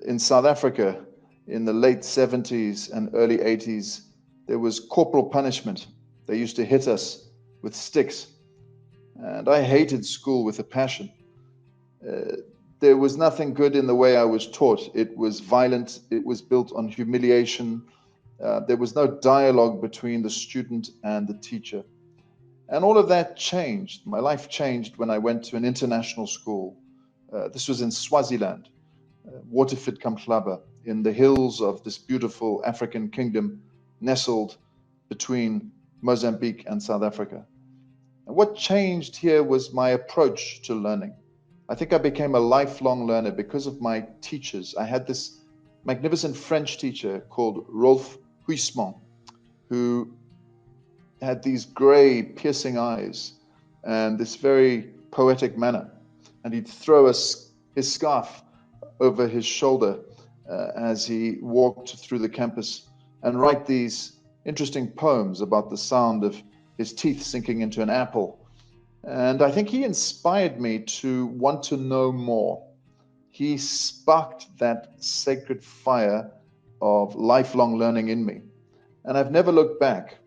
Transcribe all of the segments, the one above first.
In South Africa in the late 70s and early 80s, there was corporal punishment. They used to hit us with sticks. And I hated school with a passion. There was nothing good in the way I was taught. It was violent. It was built on humiliation. There was no dialogue between the student and the teacher. And all of that changed. My life changed when I went to an international school. This was in Swaziland, Waterford Kamhlaba, in the hills of this beautiful African kingdom nestled between Mozambique and South Africa. And what changed here was my approach to learning. I think I became a lifelong learner because of my teachers. I had this magnificent French teacher called Rolf Huysman, who had these gray, piercing eyes and this very poetic manner. And he'd throw his scarf over his shoulder as he walked through the campus and write these interesting poems about the sound of his teeth sinking into an apple. And I think he inspired me to want to know more. He sparked that sacred fire of lifelong learning in me. And I've never looked back.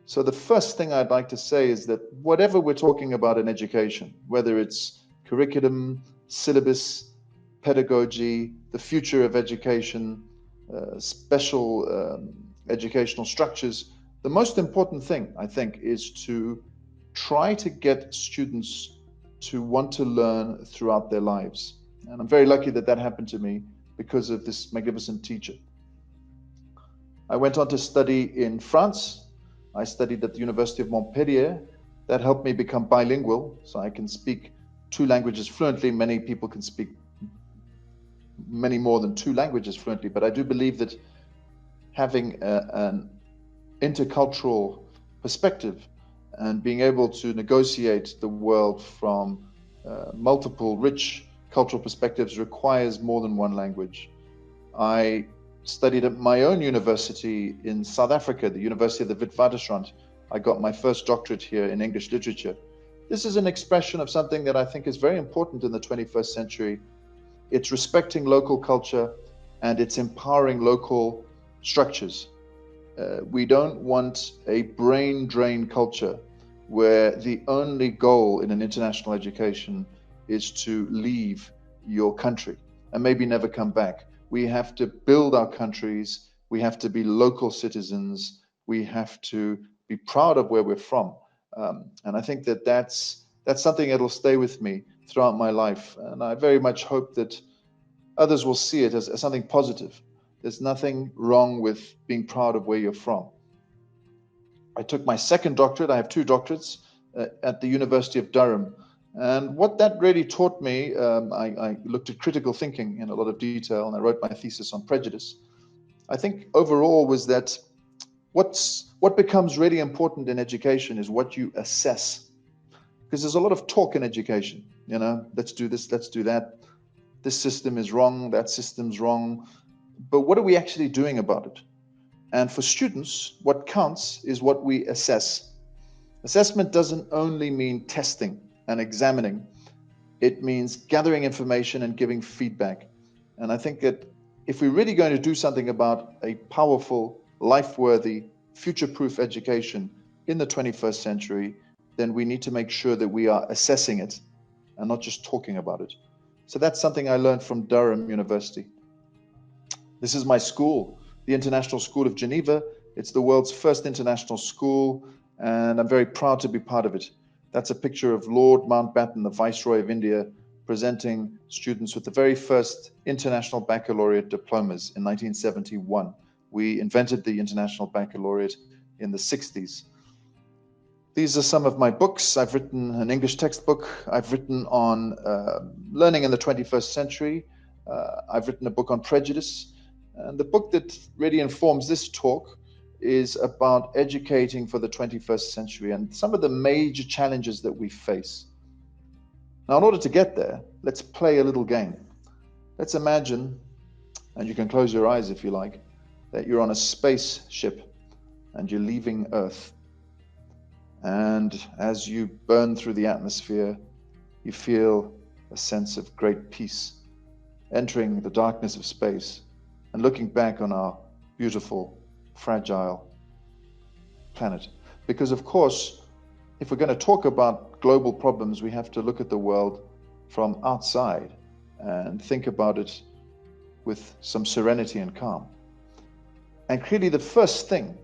So the first thing I'd like to say is that whatever we're talking about in education, whether it's curriculum, syllabus, pedagogy, the future of education, special educational structures, the most important thing, I think, is to try to get students to want to learn throughout their lives. And I'm very lucky that that happened to me because of this magnificent teacher. I went on to study in France. I studied at the University of Montpellier. That helped me become bilingual, so I can speak 2 languages fluently. Many people can speak many more than 2 languages fluently, but I do believe that having an intercultural perspective and being able to negotiate the world from multiple rich cultural perspectives requires more than 1 language. I studied at my own university in South Africa, the University of the Witwatersrand. I got my first doctorate here in English literature. This is an expression of something that I think is very important in the 21st century. It's respecting local culture and it's empowering local structures. We don't want a brain drain culture where the only goal in an international education is to leave your country and maybe never come back. We have to build our countries. We have to be local citizens. We have to be proud of where we're from. And I think that that's something that'll stay with me throughout my life. And I very much hope that others will see it as something positive. There's nothing wrong with being proud of where you're from. I took my second doctorate. I have 2 doctorates at the University of Durham. And what that really taught me, I looked at critical thinking in a lot of detail, and I wrote my thesis on prejudice. I think overall was that what becomes really important in education is what you assess. Because there's a lot of talk in education, let's do this, let's do that. This system is wrong, that system's wrong. But what are we actually doing about it? And for students, what counts is what we assess. Assessment doesn't only mean testing and examining. It means gathering information and giving feedback. And I think that if we're really going to do something about a powerful, life-worthy, future-proof education in the 21st century, then we need to make sure that we are assessing it and not just talking about it. So that's something I learned from Durham University. This is my school, the International School of Geneva. It's the world's first international school, and I'm very proud to be part of it. That's a picture of Lord Mountbatten, the Viceroy of India, presenting students with the very first international baccalaureate diplomas in 1971. We invented the international baccalaureate in the 60s. These are some of my books. I've written an English textbook. I've written on learning in the 21st century. I've written a book on prejudice. And the book that really informs this talk is about educating for the 21st century and some of the major challenges that we face. Now, in order to get there, let's play a little game. Let's imagine, and you can close your eyes if you like, that you're on a spaceship and you're leaving Earth. And as you burn through the atmosphere, You feel a sense of great peace, entering the darkness of space and looking back on our beautiful, fragile planet. Because of course, if we're going to talk about global problems, we have to look at the world from outside and think about it with some serenity and calm. And clearly the first thing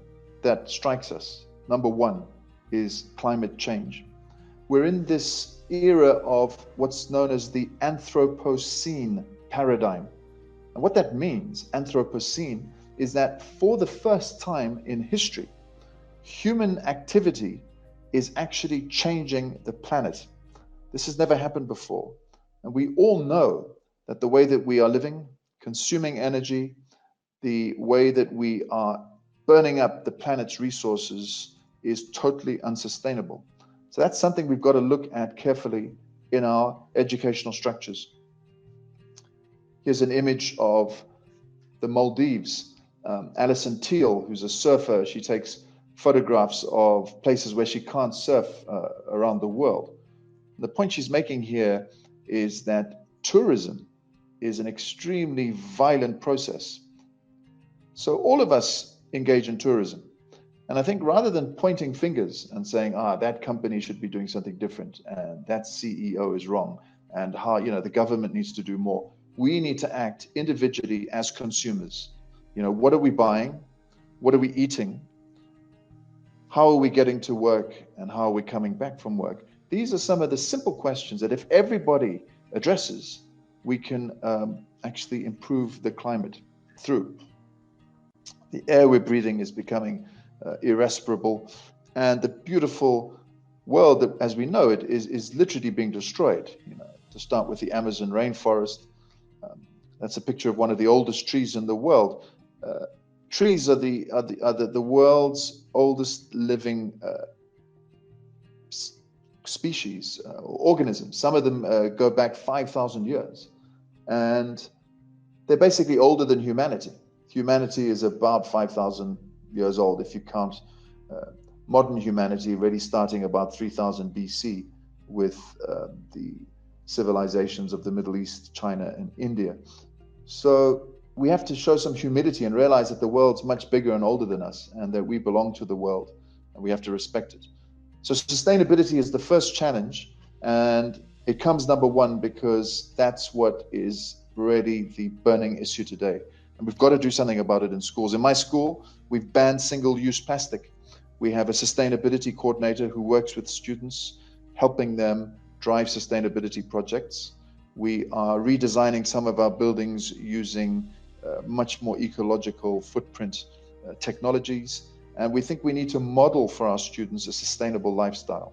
that strikes us, number one, is climate change. We're in this era of what's known as the Anthropocene paradigm. And what that means, Anthropocene, is that for the first time in history, human activity is actually changing the planet. This has never happened before. And we all know that the way that we are living, consuming energy, the way that we are burning up the planet's resources is totally unsustainable. So that's something we've got to look at carefully in our educational structures. Here's an image of the Maldives. Alison Teal, who's a surfer, she takes photographs of places where she can't surf around the world. The point she's making here is that tourism is an extremely violent process. So all of us engage in tourism. And I think rather than pointing fingers and saying, that company should be doing something different, and that CEO is wrong, and how, the government needs to do more, we need to act individually as consumers. What are we buying? What are we eating? How are we getting to work? And how are we coming back from work? These are some of the simple questions that if everybody addresses, we can actually improve the climate through. The air we're breathing is becoming irrespirable, and the beautiful world that, as we know it, is literally being destroyed. To start with the Amazon rainforest, that's a picture of one of the oldest trees in the world. Trees are the world's oldest living species, organisms. Some of them go back 5,000 years, and they're basically older than humanity. Humanity is about 5,000 years old if you count modern humanity, really starting about 3000 BC with the civilizations of the Middle East, China, and India. So we have to show some humility and realize that the world's much bigger and older than us, and that we belong to the world and we have to respect it. So sustainability is the first challenge, and it comes number one because that's what is really the burning issue today. And we've got to do something about it in schools. In my school, we've banned single-use plastic. We have a sustainability coordinator who works with students, helping them drive sustainability projects. We are redesigning some of our buildings using much more ecological footprint technologies. And we think we need to model for our students a sustainable lifestyle.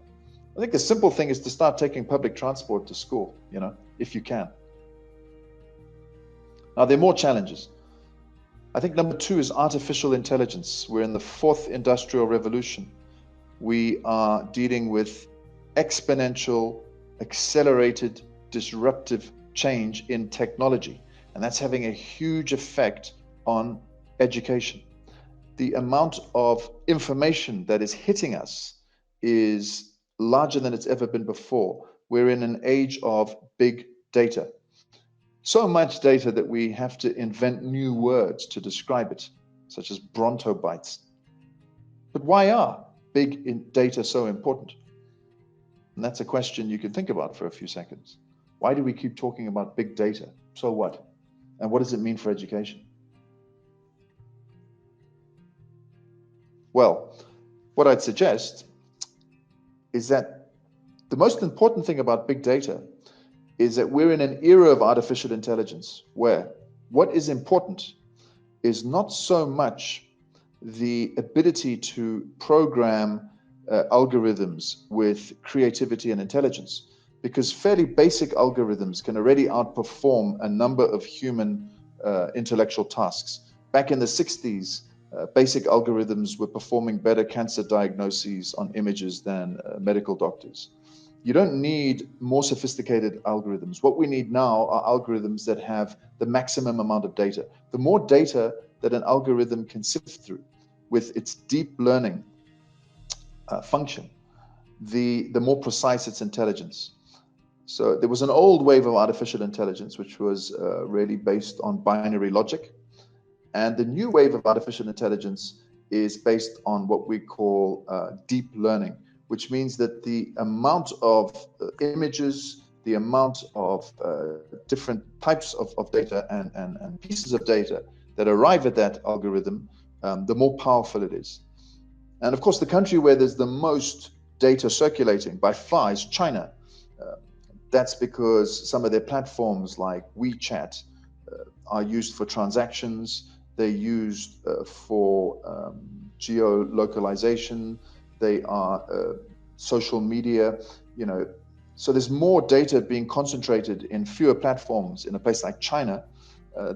I think the simple thing is to start taking public transport to school, if you can. Now, there are more challenges. I think number two is artificial intelligence. We're in the fourth industrial revolution. We are dealing with exponential, accelerated, disruptive change in technology. And that's having a huge effect on education. The amount of information that is hitting us is larger than it's ever been before. We're in an age of big data. So much data that we have to invent new words to describe it, such as brontobytes. But why are big data so important? And that's a question you can think about for a few seconds. Why do we keep talking about big data? So what? And what does it mean for education? Well, what I'd suggest is that the most important thing about big data is that we're in an era of artificial intelligence where what is important is not so much the ability to program algorithms with creativity and intelligence, because fairly basic algorithms can already outperform a number of human intellectual tasks. Back in the 60s, basic algorithms were performing better cancer diagnoses on images than medical doctors. You don't need more sophisticated algorithms. What we need now are algorithms that have the maximum amount of data. The more data that an algorithm can sift through with its deep learning function, the more precise its intelligence. So there was an old wave of artificial intelligence, which was really based on binary logic. And the new wave of artificial intelligence is based on what we call deep learning, which means that the amount of images, the amount of different types of data and pieces of data that arrive at that algorithm, the more powerful it is. And of course, the country where there's the most data circulating by far is China. That's because some of their platforms like WeChat are used for transactions. They're used for geolocalization. They are social media, So there's more data being concentrated in fewer platforms in a place like China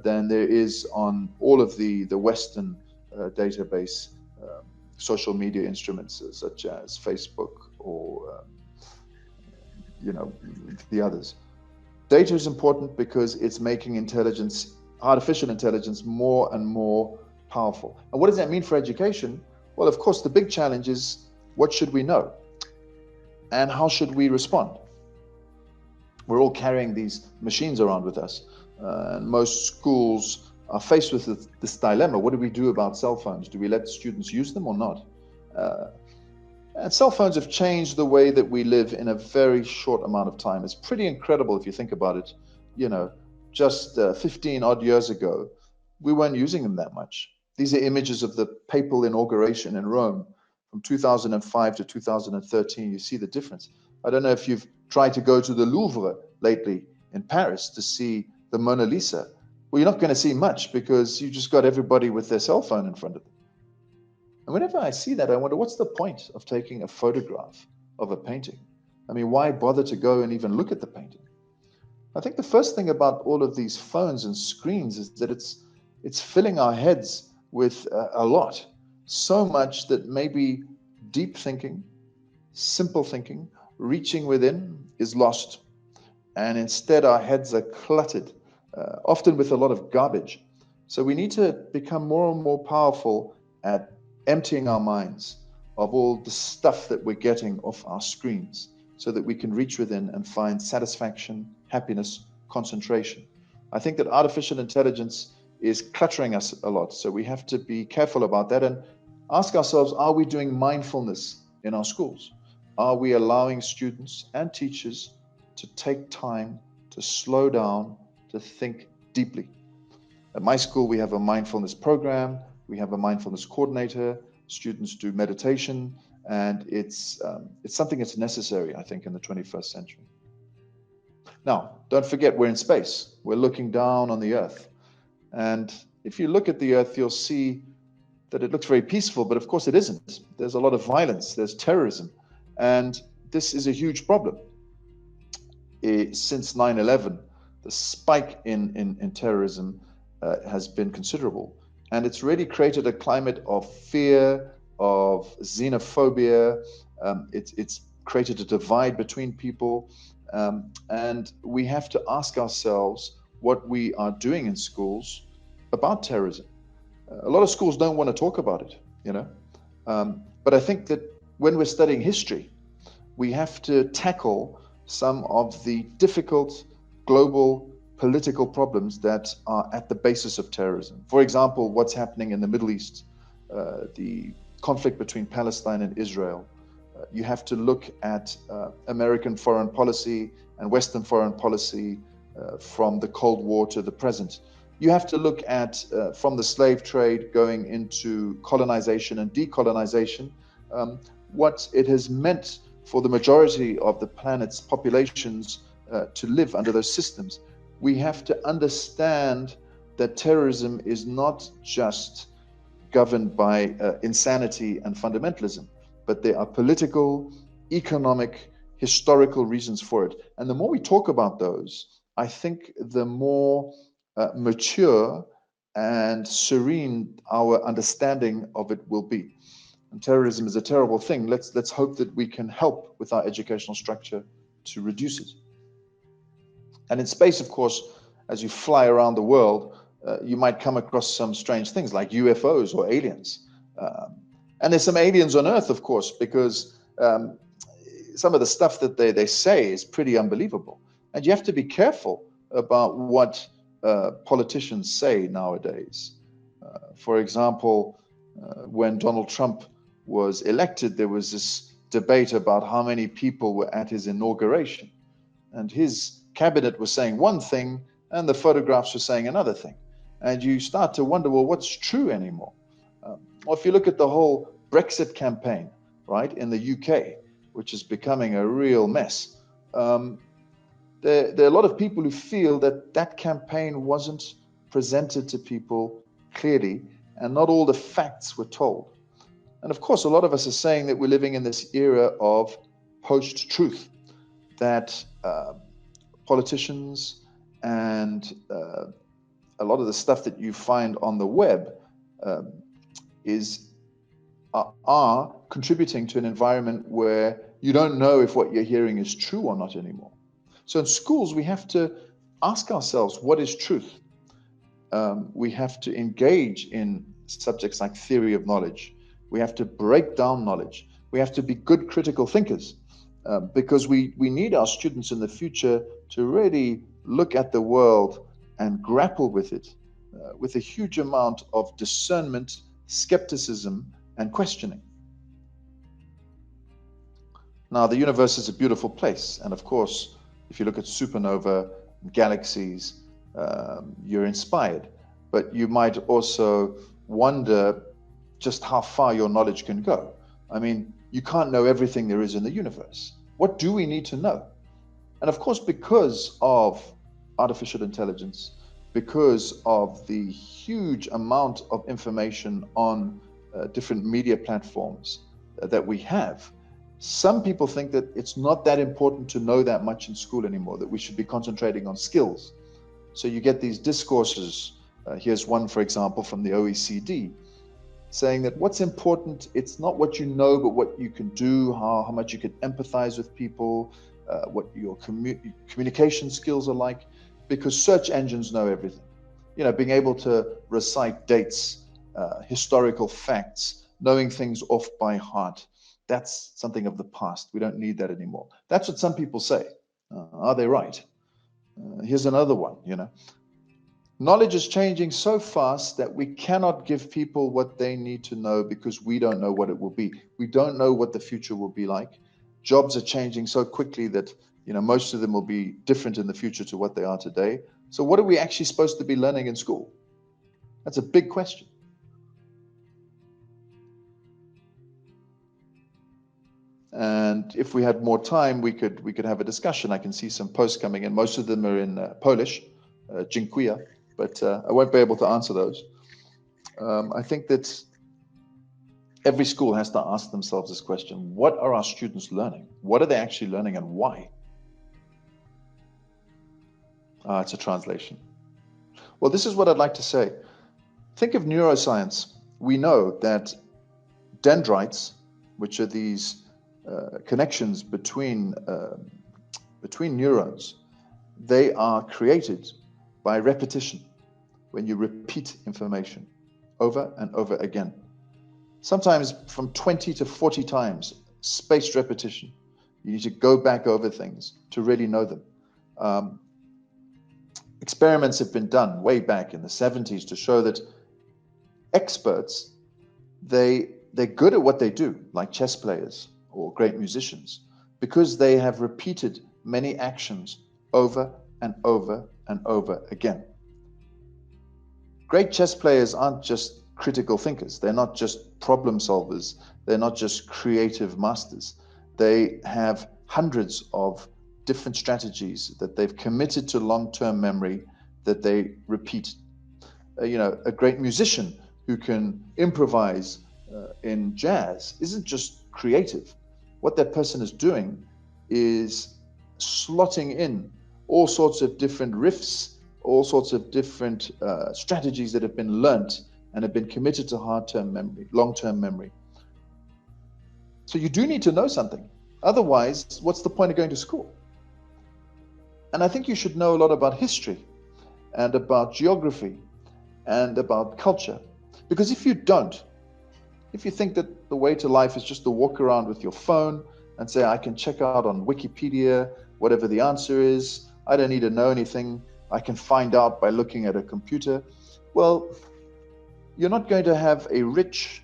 than there is on all of the Western database social media instruments such as Facebook or the others. Data is important because it's making artificial intelligence, more and more powerful. And what does that mean for education? Well, of course, the big challenge is, what should we know? And how should we respond? We're all carrying these machines around with us. And most schools are faced with this dilemma. What do we do about cell phones? Do we let students use them or not? And cell phones have changed the way that we live in a very short amount of time. It's pretty incredible if you think about it. Just 15 odd years ago, we weren't using them that much. These are images of the papal inauguration in Rome from 2005 to 2013. You see the difference. I don't know if you've tried to go to the Louvre lately in Paris to see the Mona Lisa. Well, you're not going to see much because you just got everybody with their cell phone in front of them. And whenever I see that, I wonder, what's the point of taking a photograph of a painting? I mean, why bother to go and even look at the painting? I think the first thing about all of these phones and screens is that it's filling our heads with a lot. So much that maybe deep thinking, simple thinking, reaching within is lost. And instead our heads are cluttered, often with a lot of garbage. So we need to become more and more powerful at emptying our minds of all the stuff that we're getting off our screens so that we can reach within and find satisfaction, happiness, concentration. I think that artificial intelligence is cluttering us a lot. So we have to be careful about that and ask ourselves, are we doing mindfulness in our schools? Are we allowing students and teachers to take time to slow down, to think deeply? At my school, we have a mindfulness program. We have a mindfulness coordinator. Students do meditation, and it's something that's necessary, I think, in the 21st century. Now, don't forget, we're in space. We're looking down on the Earth. And if you look at the Earth, you'll see that it looks very peaceful, but of course it isn't. There's a lot of violence, there's terrorism, and this is a huge problem. Since 9/11, the spike in terrorism has been considerable. And it's really created a climate of fear, of xenophobia. It's created a divide between people. And we have to ask ourselves what we are doing in schools about terrorism. A lot of schools don't want to talk about it, But I think that when we're studying history, we have to tackle some of the difficult global political problems that are at the basis of terrorism. For example, what's happening in the Middle East, the conflict between Palestine and Israel. You have to look at American foreign policy and Western foreign policy from the Cold War to the present. You have to look at from the slave trade going into colonization and decolonization, what it has meant for the majority of the planet's populations to live under those systems. We have to understand that terrorism is not just governed by insanity and fundamentalism, but there are political, economic, historical reasons for it. And the more we talk about those, I think the more mature and serene our understanding of it will be. And terrorism is a terrible thing. Let's hope that we can help with our educational structure to reduce it. And in space, of course, as you fly around the world, you might come across some strange things like UFOs or aliens. And there's some aliens on Earth, of course, because some of the stuff that they say is pretty unbelievable. And you have to be careful about what politicians say nowadays. For example, when Donald Trump was elected, there was this debate about how many people were at his inauguration. And his cabinet was saying one thing, and the photographs were saying another thing. And you start to wonder, well, what's true anymore? Or if you look at the whole Brexit campaign, right, in the UK, which is becoming a real mess, there are a lot of people who feel that that campaign wasn't presented to people clearly, and not all the facts were told. And of course, a lot of us are saying that we're living in this era of post-truth, that politicians and a lot of the stuff that you find on the web are contributing to an environment where you don't know if what you're hearing is true or not anymore. So in schools, we have to ask ourselves, what is truth? We have to engage in subjects like theory of knowledge. We have to break down knowledge. We have to be good critical thinkers, because we need our students in the future to really look at the world and grapple with it with a huge amount of discernment, skepticism, and questioning. Now, the universe is a beautiful place. And of course, if you look at supernova, galaxies, you're inspired. But you might also wonder just how far your knowledge can go. I mean, you can't know everything there is in the universe. What do we need to know? And of course, because of artificial intelligence, because of the huge amount of information on different media platforms that we have, some people think that it's not that important to know that much in school anymore, that we should be concentrating on skills. So you get these discourses. Here's one, for example, from the OECD, saying that what's important, it's not what you know, but what you can do, how much you can empathize with people, what your communication skills are like, because search engines know everything. You know, being able to recite dates, historical facts, knowing things off by heart, that's something of the past. We don't need that anymore. That's what some people say. Are they right? Here's another one, you know. Knowledge is changing so fast that we cannot give people what they need to know because we don't know what it will be. We don't know what the future will be like. Jobs are changing so quickly that, you know, most of them will be different in the future to what they are today. So what are we actually supposed to be learning in school? That's a big question. And if we had more time, we could have a discussion. I can see some posts coming in. Most of them are in Polish, dziękuję, but I won't be able to answer those. I think that every school has to ask themselves this question: what are our students learning? What are they actually learning, and why? It's a translation. Well, this is what I'd like to say. Think of neuroscience. We know that dendrites, which are these connections between neurons, they are created by repetition, when you repeat information over and over again. Sometimes from 20 to 40 times, spaced repetition. You need to go back over things to really know them. Experiments have been done way back in the 70s to show that experts, they're good at what they do, like chess players or great musicians, because they have repeated many actions over and over and over again. Great chess players aren't just critical thinkers. They're not just problem solvers. They're not just creative masters. They have hundreds of different strategies that they've committed to long-term memory that they repeat. A great musician who can improvise in jazz isn't just creative. What that person is doing is slotting in all sorts of different riffs, all sorts of different strategies that have been learnt and have been committed to long-term memory. So you do need to know something. Otherwise, what's the point of going to school? And I think you should know a lot about history and about geography and about culture. Because if you don't, if you think that the way to life is just to walk around with your phone and say, I can check out on Wikipedia whatever the answer is. I don't need to know anything. I can find out by looking at a computer. Well, you're not going to have a rich,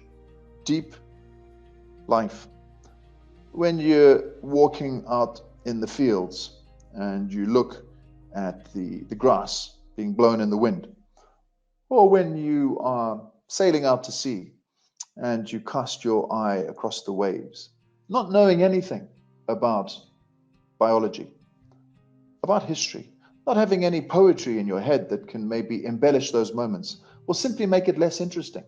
deep life. When you're walking out in the fields and you look at the grass being blown in the wind, or when you are sailing out to sea and you cast your eye across the waves, not knowing anything about biology, about history, not having any poetry in your head that can maybe embellish those moments, will simply make it less interesting.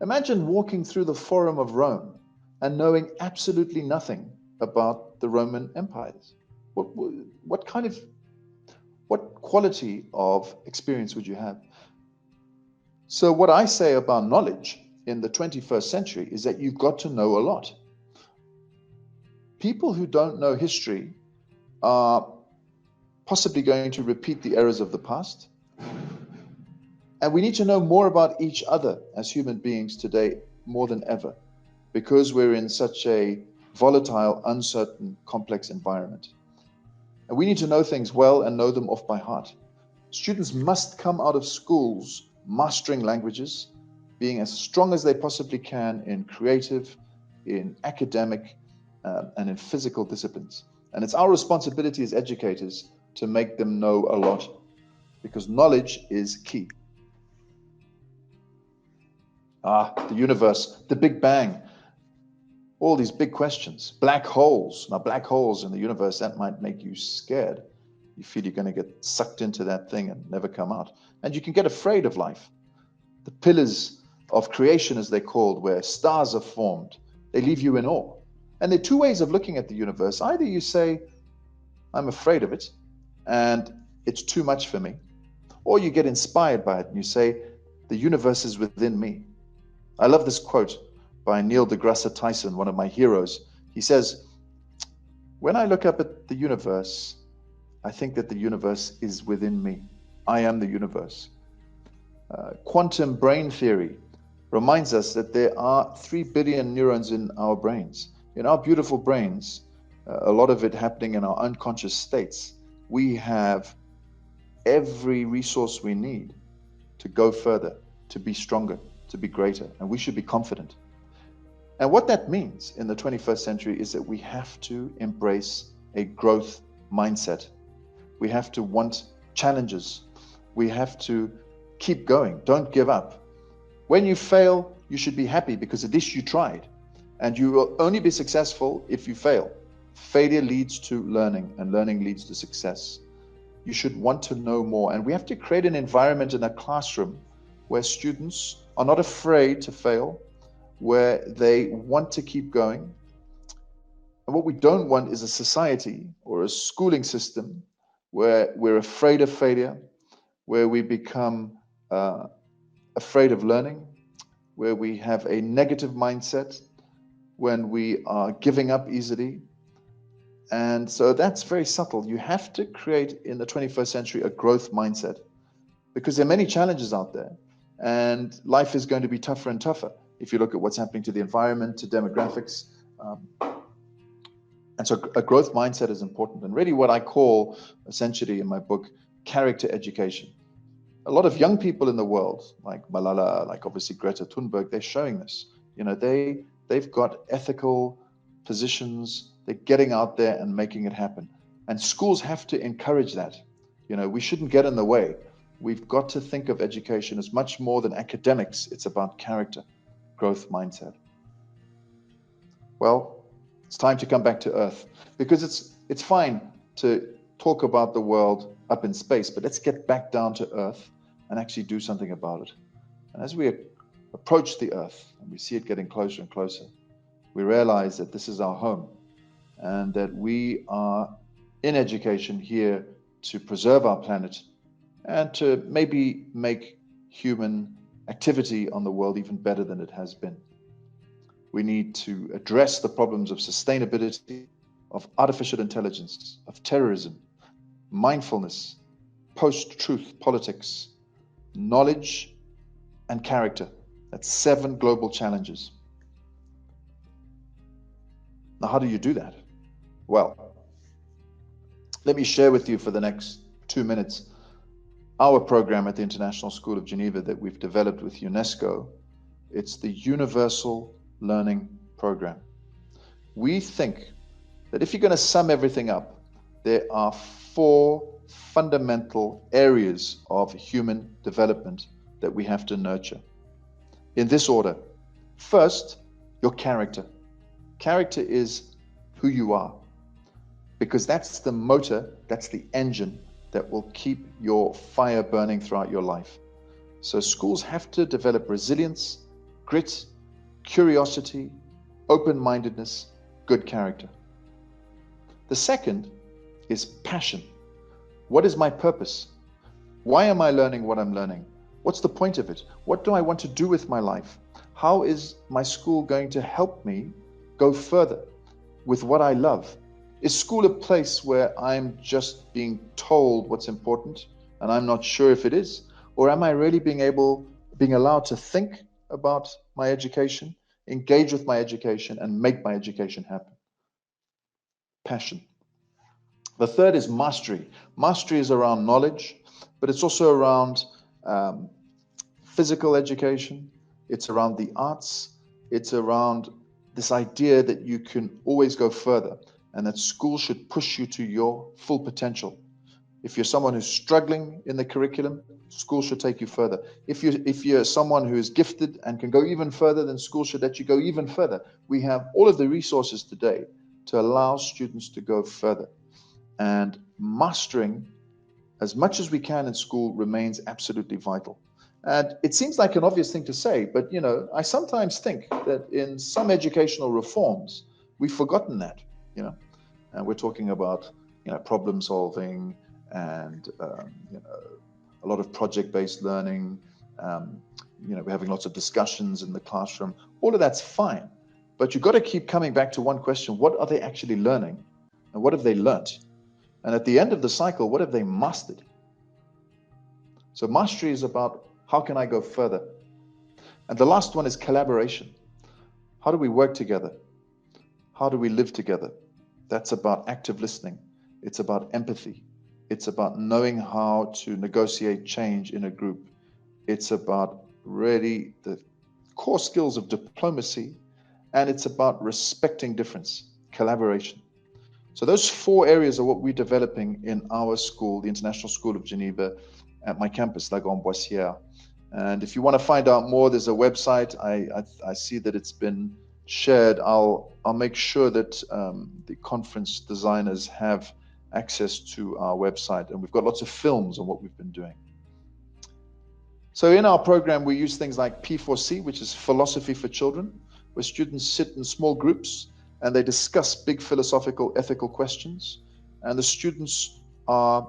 Imagine walking through the Forum of Rome and knowing absolutely nothing about the Roman empires. What quality of experience would you have? So what I say about knowledge in the 21st century is that you've got to know a lot. People who don't know history are possibly going to repeat the errors of the past. And we need to know more about each other as human beings today more than ever, because we're in such a volatile, uncertain, complex environment. And we need to know things well and know them off by heart. Students must come out of schools mastering languages, being as strong as they possibly can in creative, in academic, and in physical disciplines. And it's our responsibility as educators to make them know a lot, because knowledge is key. The universe, the Big Bang, all these big questions, black holes. Now, black holes in the universe, that might make you scared. You feel you're going to get sucked into that thing and never come out. And you can get afraid of life. The pillars of creation, as they're called, where stars are formed, they leave you in awe. And there are two ways of looking at the universe. Either you say, I'm afraid of it, and it's too much for me. Or you get inspired by it and you say, the universe is within me. I love this quote by Neil deGrasse Tyson, one of my heroes. He says, when I look up at the universe, I think that the universe is within me. I am the universe. Quantum brain theory reminds us that there are 3 billion neurons in our brains. In our beautiful brains, a lot of it happening in our unconscious states, we have every resource we need to go further, to be stronger, to be greater, and we should be confident. And what that means in the 21st century is that we have to embrace a growth mindset. We have to want challenges. We have to keep going. Don't give up. When you fail, you should be happy because at least you tried. And you will only be successful if you fail. Failure leads to learning, and learning leads to success. You should want to know more. And we have to create an environment in a classroom where students are not afraid to fail, where they want to keep going. And what we don't want is a society or a schooling system where we're afraid of failure, where we become afraid of learning, where we have a negative mindset, when we are giving up easily. And so that's very subtle. You have to create in the 21st century a growth mindset, because there are many challenges out there and life is going to be tougher and tougher. If you look at what's happening to the environment, to demographics. And so a growth mindset is important, and really what I call essentially in my book, character education. A lot of young people in the world, like Malala, like obviously Greta Thunberg, they're showing this. They've got ethical positions. They're getting out there and making it happen. And schools have to encourage that. We shouldn't get in the way. We've got to think of education as much more than academics. It's about character, growth mindset. Well, it's time to come back to Earth, because it's fine to talk about the world up in space, but let's get back down to Earth and actually do something about it. And as we approach the Earth and we see it getting closer and closer, we realize that this is our home and that we are in education here to preserve our planet and to maybe make human activity on the world even better than it has been. We need to address the problems of sustainability, of artificial intelligence, of terrorism, mindfulness, post-truth politics, knowledge, and character. That's 7 global challenges. Now, how do you do that? Well, let me share with you for the next 2 minutes our program at the International School of Geneva that we've developed with UNESCO. It's the Universal Learning Program. We think that if you're going to sum everything up, there are 4 fundamental areas of human development that we have to nurture. In this order: first, your character. Character is who you are, because that's the motor, that's the engine that will keep your fire burning throughout your life. So schools have to develop resilience, grit, curiosity, open-mindedness, good character. The second is passion. What is my purpose? Why am I learning what I'm learning? What's the point of it? What do I want to do with my life? How is my school going to help me go further with what I love? Is school a place where I'm just being told what's important and I'm not sure if it is? Or am I really being allowed to think about my education, engage with my education, and make my education happen? Passion. The third is mastery. Mastery is around knowledge, but it's also around physical education. It's around the arts. It's around this idea that you can always go further and that school should push you to your full potential. If you're someone who's struggling in the curriculum, school should take you further. If you're someone who is gifted and can go even further, then school should let you go even further. We have all of the resources today to allow students to go further. And mastering as much as we can in school remains absolutely vital. And it seems like an obvious thing to say, but I sometimes think that in some educational reforms, we've forgotten that, and we're talking about, problem solving and, a lot of project-based learning. We're having lots of discussions in the classroom. All of that's fine, but you've got to keep coming back to one question: what are they actually learning, and what have they learnt? And at the end of the cycle, what have they mastered? So mastery is about how can I go further? And the last one is collaboration. How do we work together? How do we live together? That's about active listening. It's about empathy. It's about knowing how to negotiate change in a group. It's about really the core skills of diplomacy, and it's about respecting difference, collaboration. So those 4 areas are what we're developing in our school, the International School of Geneva, at my campus, La Grande-Boissière. And if you want to find out more, there's a website. I see that it's been shared. I'll make sure that the conference designers have access to our website, and we've got lots of films on what we've been doing. So in our program, we use things like P4C, which is philosophy for children, where students sit in small groups and they discuss big philosophical, ethical questions. And the students are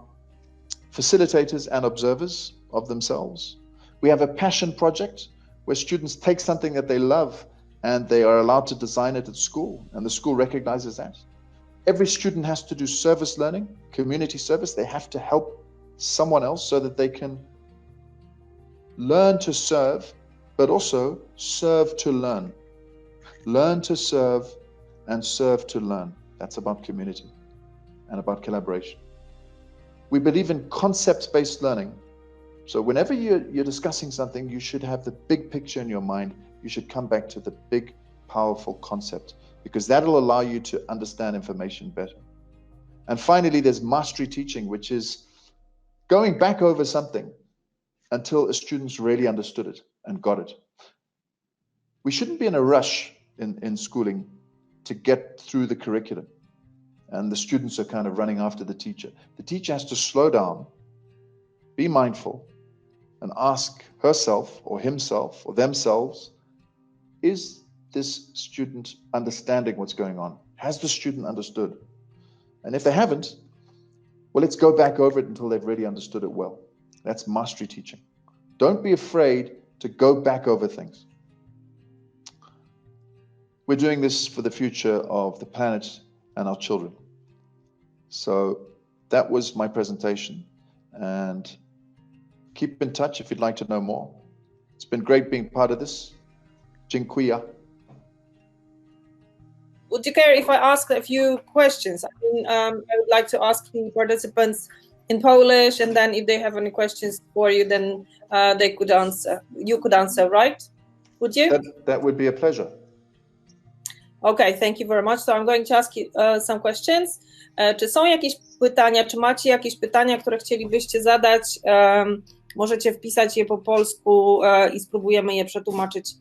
facilitators and observers of themselves. We have a passion project where students take something that they love and they are allowed to design it at school, and the school recognizes that. Every student has to do service learning, community service. They have to help someone else so that they can learn to serve, but also serve to learn. Learn to serve and serve to learn. That's about community and about collaboration. We believe in concept-based learning. So whenever you're discussing something, you should have the big picture in your mind. You should come back to the big, powerful concept, because that'll allow you to understand information better. And finally, there's mastery teaching, which is going back over something until a student's really understood it and got it. We shouldn't be in a rush in schooling to get through the curriculum, and the students are kind of running after the teacher. The teacher has to slow down, be mindful, and ask herself or himself or themselves, is this student understanding what's going on? Has the student understood? And if they haven't, well, let's go back over it until they've really understood it well. That's mastery teaching. Don't be afraid to go back over things. We're doing this for the future of the planet and our children. So that was my presentation, and keep in touch if you'd like to know more. It's been great being part of this. Dziękuję. would you care if I ask a few questions? I mean, I would like to ask the participants in Polish, and then if they have any questions for you, then they could answer. You could answer, right? Would you? That would be a pleasure. Okay, thank you very much. So I'm going to ask you some questions. Czy są jakieś pytania, czy macie jakieś pytania, które chcielibyście zadać? Możecie wpisać je po polsku i spróbujemy je przetłumaczyć,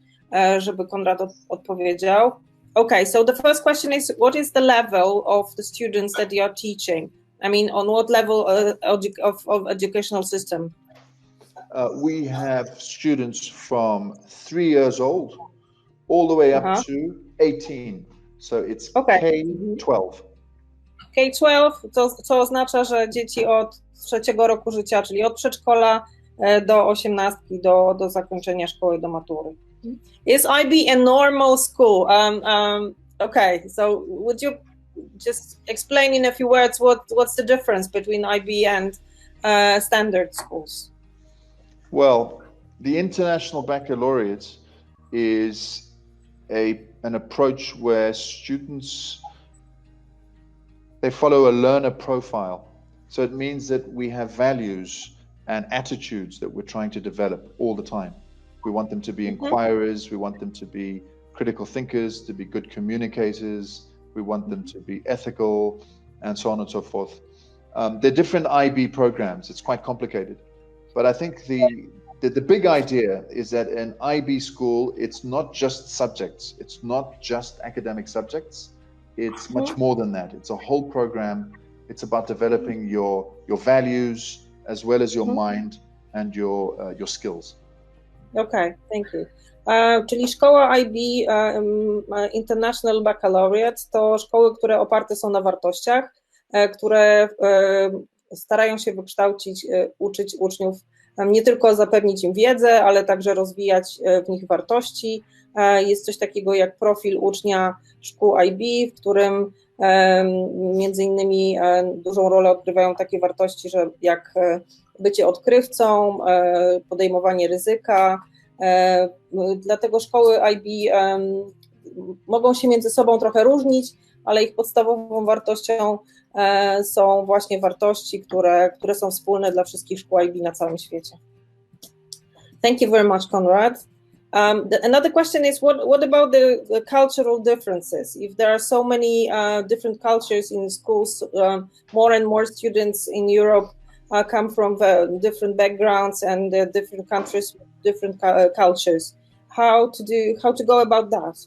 żeby Konrad odpowiedział. Okay, so the first question is, what is the level of the students that you are teaching? I mean, on what level of educational system? We have students from 3 years old all the way up to 18. So it's K-12. K-12, co oznacza, że dzieci od 3. roku życia, czyli od przedszkola do 18, do zakończenia szkoły, do matury. Is IB a normal school? Okay, so would you just explain in a few words what's the difference between IB and standard schools? Well, the International Baccalaureate is an approach where students, they follow a learner profile. So it means that we have values and attitudes that we're trying to develop all the time. We want them to be inquirers, we want them to be critical thinkers, to be good communicators, we want them to be ethical, and so on and so forth. There are different IB programs, it's quite complicated. But I think the big idea is that in IB school, it's not just subjects, it's not just academic subjects, it's much more than that. It's a whole program. It's about developing your values as well as your mind and your skills. Okay, thank you. Czyli szkoła IB International Baccalaureate to szkoły, które oparte są na wartościach, które starają się wykształcić, uczyć uczniów, nie tylko zapewnić im wiedzę, ale także rozwijać w nich wartości. Jest coś takiego jak profil ucznia szkół IB, w którym między innymi dużą rolę odgrywają takie wartości, że jak bycie odkrywcą, podejmowanie ryzyka. Dlatego szkoły IB mogą się między sobą trochę różnić, ale ich podstawową wartością są właśnie wartości, które są wspólne dla wszystkich szkół IB na całym świecie. Thank you very much, Conrad. Another question is, what about the cultural differences? If there are so many different cultures in schools, more and more students in Europe come from different backgrounds and different countries with different cultures. How to go about that?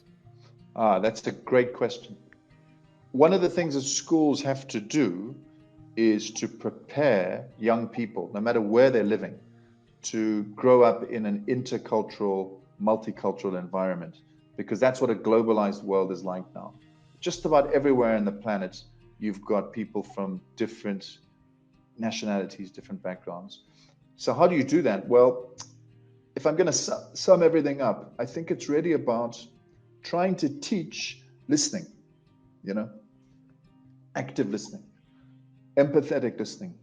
That's a great question. One of the things that schools have to do is to prepare young people, no matter where they're living, to grow up in an intercultural, multicultural environment, because that's what a globalized world is like now. Just about everywhere on the planet, you've got people from different nationalities, different backgrounds. So how do you do that? Well, if I'm going to sum everything up, I think it's really about trying to teach listening, active listening, empathetic listening,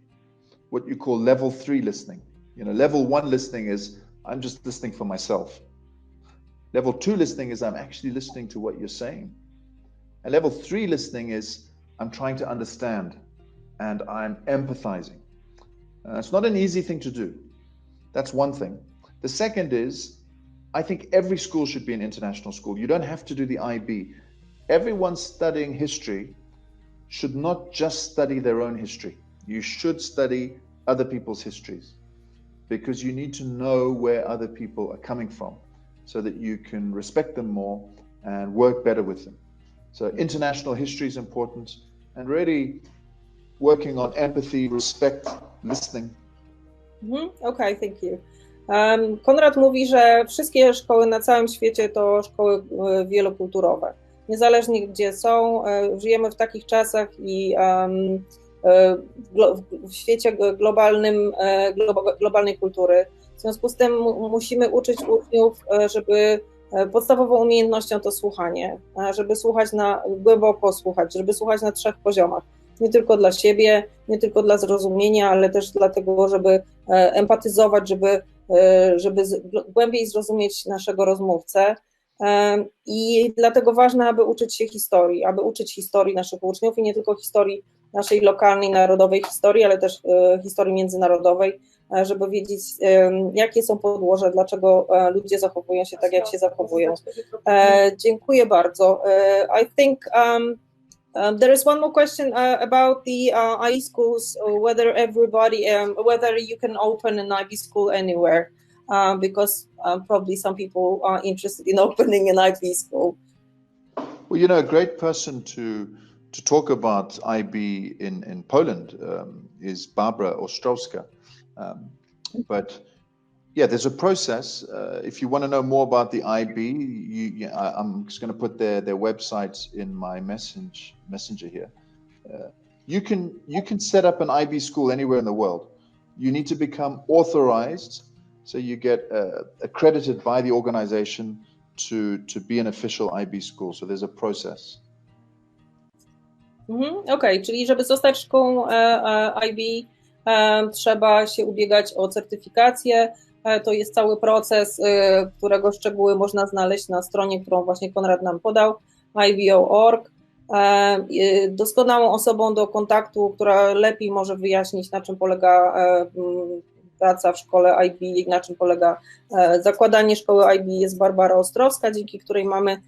what you call level 3 listening. Level 1 listening is I'm just listening for myself. Level 2 listening is I'm actually listening to what you're saying. And level 3 listening is I'm trying to understand and I'm empathizing. It's not an easy thing to do. That's one thing. The second is, I think every school should be an international school. You don't have to do the IB. Everyone studying history should not just study their own history. You should study other people's histories, because you need to know where other people are coming from so that you can respect them more and work better with them. So international history is important, and really working on empathy, respect, listening. Okay, thank you. Konrad mówi, że wszystkie szkoły na całym świecie to szkoły wielokulturowe. Niezależnie gdzie są, żyjemy w takich czasach i w świecie globalnej kultury. W związku z tym musimy uczyć uczniów, żeby podstawową umiejętnością to słuchanie, żeby słuchać głęboko słuchać, żeby słuchać na 3 poziomach. Nie tylko dla siebie, nie tylko dla zrozumienia, ale też dlatego, żeby empatyzować, żeby głębiej zrozumieć naszego rozmówcę. I dlatego ważne, aby uczyć się historii, aby uczyć historii naszych uczniów i nie tylko historii naszej lokalnej, narodowej historii, ale też historii międzynarodowej, żeby wiedzieć, jakie są podłoże, dlaczego ludzie zachowują się tak, jak się zachowują. Dziękuję bardzo. I think there is one more question about the IB schools, whether you can open an IB school anywhere, because probably some people are interested in opening an IB school. Well, a great person to talk about IB in Poland is Barbara Ostrowska. But yeah, there's a process. If you want to know more about the IB, I'm just going to put their website in my messenger here. You can set up an IB school anywhere in the world. You need to become authorized, so you get accredited by the organization to be an official IB school. So there's a process. Okej, czyli żeby zostać szkołą IB, trzeba się ubiegać o certyfikację. To jest cały proces, którego szczegóły można znaleźć na stronie, którą właśnie Konrad nam podał, ibo.org. Doskonałą osobą do kontaktu, która lepiej może wyjaśnić, na czym polega praca w szkole IB, na czym polega zakładanie szkoły IB, jest Barbara Ostrowska, dzięki której mamy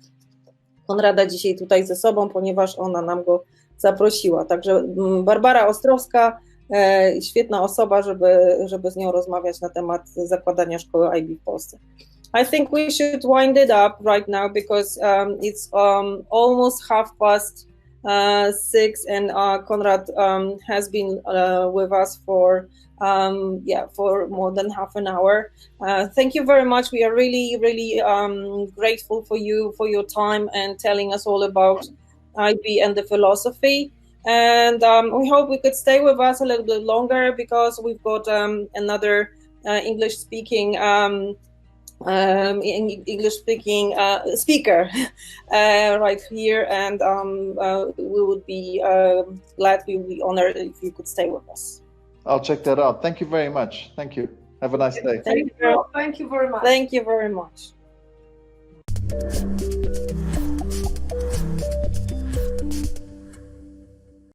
Konrada dzisiaj tutaj ze sobą, ponieważ ona nam go zaprosiła. Także Barbara Ostrowska, świetna osoba, żeby z nią rozmawiać na temat zakładania szkoły IB w Polsce. I think we should wind it up right now because it's almost 6:30 and Konrad has been with us for more than half an hour. Thank you very much. We are really grateful for your time and telling us all about IB and the philosophy. And we hope we could stay with us a little bit longer because we've got another English-speaking speaker right here, and we would be glad, we would be honored if you could stay with us. I'll check that out. Thank you very much. Thank you. Have a nice day. Thank you very much. Thank you very much.